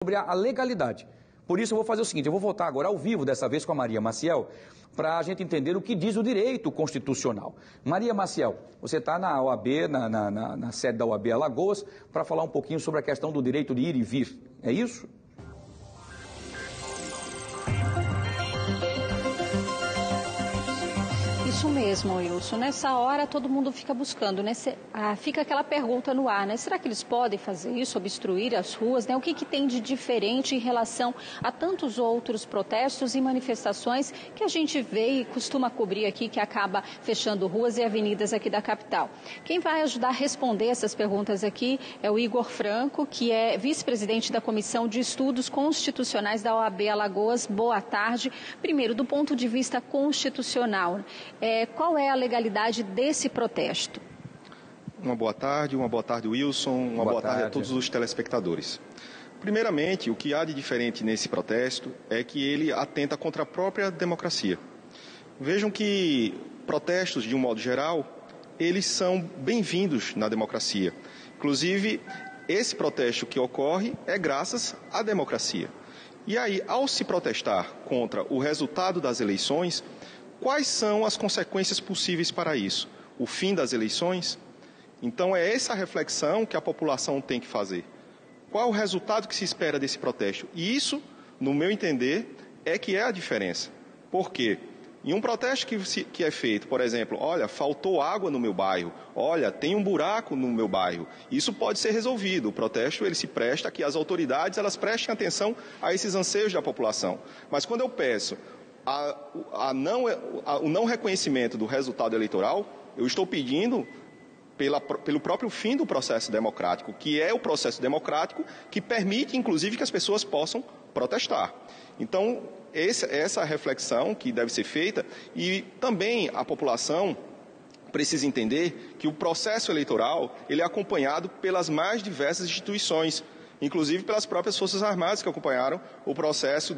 sobre a legalidade. Por isso eu vou fazer o seguinte, eu vou votar agora ao vivo, dessa vez com a Maria Maciel, para a gente entender o que diz o direito constitucional. Maria Maciel, você está na OAB, na sede da OAB Alagoas, para falar um pouquinho sobre a questão do direito de ir e vir, é isso? Isso mesmo, Wilson. Nessa hora todo mundo fica buscando, né? Fica aquela pergunta no ar, né? Será que eles podem fazer isso, obstruir as ruas, né? O que tem de diferente em relação a tantos outros protestos e manifestações que a gente vê e costuma cobrir aqui, que acaba fechando ruas e avenidas aqui da capital? Quem vai ajudar a responder essas perguntas aqui é o Igor Franco, que é vice-presidente da Comissão de Estudos Constitucionais da OAB Alagoas. Boa tarde. Primeiro, do ponto de vista constitucional, qual é a legalidade desse protesto? Uma boa tarde Wilson, uma boa tarde a todos os telespectadores. Primeiramente, o que há de diferente nesse protesto é que ele atenta contra a própria democracia. Vejam que protestos, de um modo geral, eles são bem-vindos na democracia. Inclusive, esse protesto que ocorre é graças à democracia. E aí, ao se protestar contra o resultado das eleições, quais são as consequências possíveis para isso? O fim das eleições? Então é essa reflexão que a população tem que fazer. Qual o resultado que se espera desse protesto? E isso, no meu entender, é que é a diferença. Por quê? Em um protesto que é feito, por exemplo, olha, faltou água no meu bairro, olha, tem um buraco no meu bairro, isso pode ser resolvido. O protesto ele se presta a que as autoridades elas prestem atenção a esses anseios da população. Mas quando eu peço o não reconhecimento do resultado eleitoral, eu estou pedindo pelo próprio fim do processo democrático, que é o processo democrático que permite, inclusive, que as pessoas possam protestar. Então, essa reflexão que deve ser feita, e também a população precisa entender que o processo eleitoral ele é acompanhado pelas mais diversas instituições, inclusive pelas próprias Forças Armadas que acompanharam o processo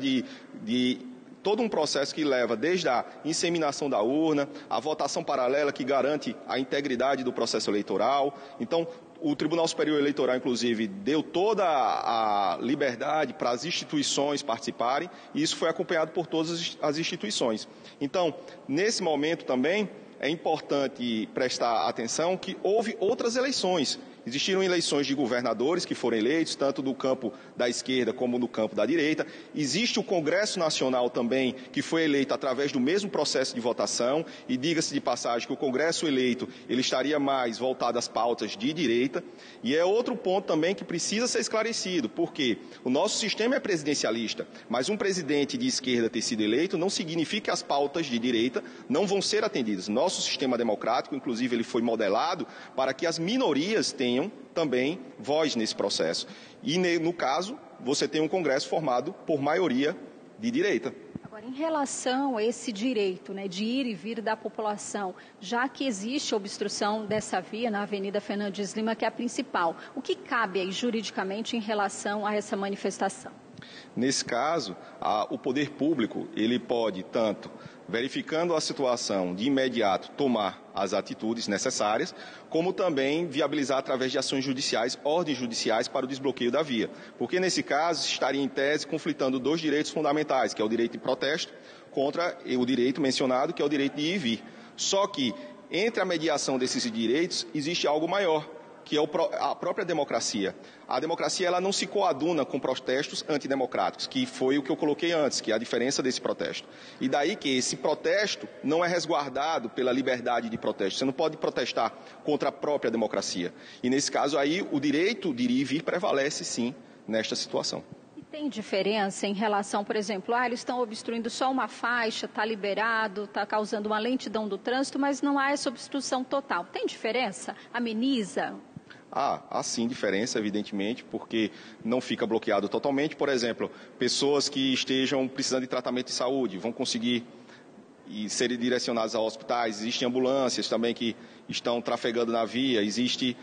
todo um processo que leva desde a inseminação da urna, a votação paralela que garante a integridade do processo eleitoral. Então, o Tribunal Superior Eleitoral, inclusive, deu toda a liberdade para as instituições participarem, e isso foi acompanhado por todas as instituições. Então, nesse momento também, é importante prestar atenção que houve outras eleições. Existiram eleições de governadores que foram eleitos, tanto do campo da esquerda como do campo da direita. Existe o Congresso Nacional também, que foi eleito através do mesmo processo de votação. E diga-se de passagem que o Congresso eleito ele estaria mais voltado às pautas de direita. E é outro ponto também que precisa ser esclarecido, porque o nosso sistema é presidencialista, mas um presidente de esquerda ter sido eleito não significa que as pautas de direita não vão ser atendidas. Nosso sistema democrático, inclusive, ele foi modelado para que as minorias tenham também voz nesse processo. E, no caso, você tem um Congresso formado por maioria de direita. Agora, em relação a esse direito, né, de ir e vir da população, já que existe obstrução dessa via na Avenida Fernandes Lima, que é a principal, o que cabe aí juridicamente em relação a essa manifestação? Nesse caso, o poder público ele pode tanto verificando a situação de imediato tomar as atitudes necessárias, como também viabilizar através de ações judiciais, ordens judiciais para o desbloqueio da via. Porque nesse caso estaria em tese conflitando dois direitos fundamentais, que é o direito de protesto contra o direito mencionado, que é o direito de ir e vir. Só que entre a mediação desses direitos existe algo maior, que é a própria democracia. A democracia ela não se coaduna com protestos antidemocráticos, que foi o que eu coloquei antes, que é a diferença desse protesto. E daí que esse protesto não é resguardado pela liberdade de protesto. Você não pode protestar contra a própria democracia. E nesse caso aí, o direito de ir e vir prevalece sim nesta situação. E tem diferença em relação, por exemplo, eles estão obstruindo só uma faixa, está liberado, está causando uma lentidão do trânsito, mas não há essa obstrução total. Tem diferença? Ameniza? Há sim diferença, evidentemente, porque não fica bloqueado totalmente. Por exemplo, pessoas que estejam precisando de tratamento de saúde vão conseguir serem direcionadas a hospitais. Existem ambulâncias também que estão trafegando na via. Existe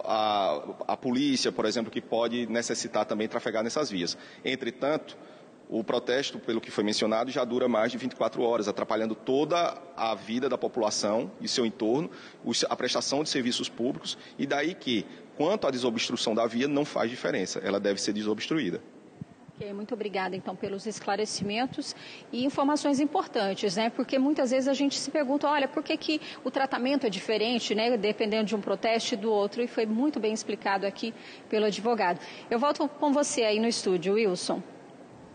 a polícia, por exemplo, que pode necessitar também trafegar nessas vias. Entretanto, o protesto, pelo que foi mencionado, já dura mais de 24 horas, atrapalhando toda a vida da população e seu entorno, a prestação de serviços públicos, e daí que, quanto à desobstrução da via, não faz diferença, ela deve ser desobstruída. Muito obrigada, então, pelos esclarecimentos e informações importantes, né? Porque muitas vezes a gente se pergunta, olha, por que o tratamento é diferente, né? Dependendo de um protesto e do outro, e foi muito bem explicado aqui pelo advogado. Eu volto com você aí no estúdio, Wilson.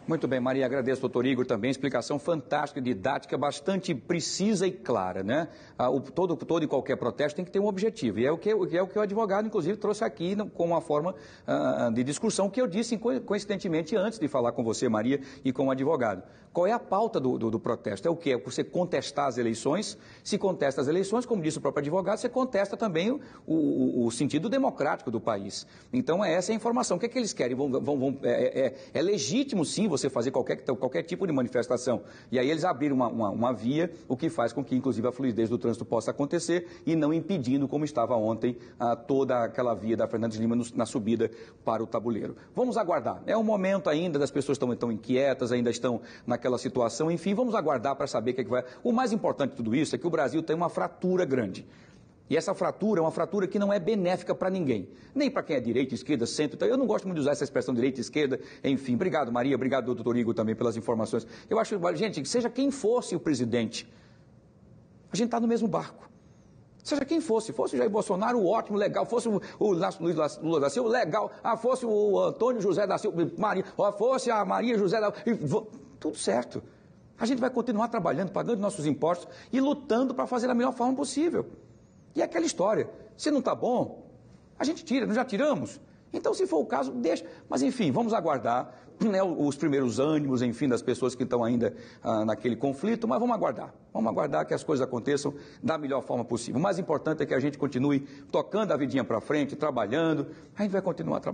Muito bem, Maria, agradeço, doutor Igor, também, explicação fantástica, didática, bastante precisa e clara, né? Todo e qualquer protesto tem que ter um objetivo, e é o que o advogado, inclusive, trouxe aqui com uma forma de discussão que eu disse, coincidentemente, antes de falar com você, Maria, e com o advogado. Qual é a pauta do protesto? É o quê? É você contestar as eleições. Se contesta as eleições, como disse o próprio advogado, você contesta também o sentido democrático do país. Então, essa é a informação. O que é que eles querem? É legítimo, sim, você fazer qualquer tipo de manifestação. E aí eles abriram uma via, o que faz com que, inclusive, a fluidez do trânsito possa acontecer e não impedindo, como estava ontem, toda aquela via da Fernandes Lima na subida para o tabuleiro. Vamos aguardar. É um momento ainda das pessoas estão inquietas, ainda estão naquela situação. Enfim, vamos aguardar para saber o que vai... O mais importante de tudo isso é que o Brasil tem uma fratura grande. E essa fratura é uma fratura que não é benéfica para ninguém. Nem para quem é direita, esquerda, centro. Então, eu não gosto muito de usar essa expressão direita, esquerda. Enfim, obrigado, Maria. Obrigado, doutor Igor, também pelas informações. Eu acho, gente, que seja quem fosse o presidente, a gente está no mesmo barco. Seja quem fosse o Jair Bolsonaro, ótimo, legal, fosse o Luiz Lula da Silva, legal, fosse o Antônio José da Silva, fosse a Maria José da Silva, tudo certo. A gente vai continuar trabalhando, pagando nossos impostos e lutando para fazer da melhor forma possível. E é aquela história, se não está bom, a gente tira, nós já tiramos. Então, se for o caso, deixa. Mas, enfim, vamos aguardar, né, os primeiros ânimos, enfim, das pessoas que estão ainda naquele conflito, mas vamos aguardar que as coisas aconteçam da melhor forma possível. O mais importante é que a gente continue tocando a vidinha para frente, trabalhando, a gente vai continuar trabalhando.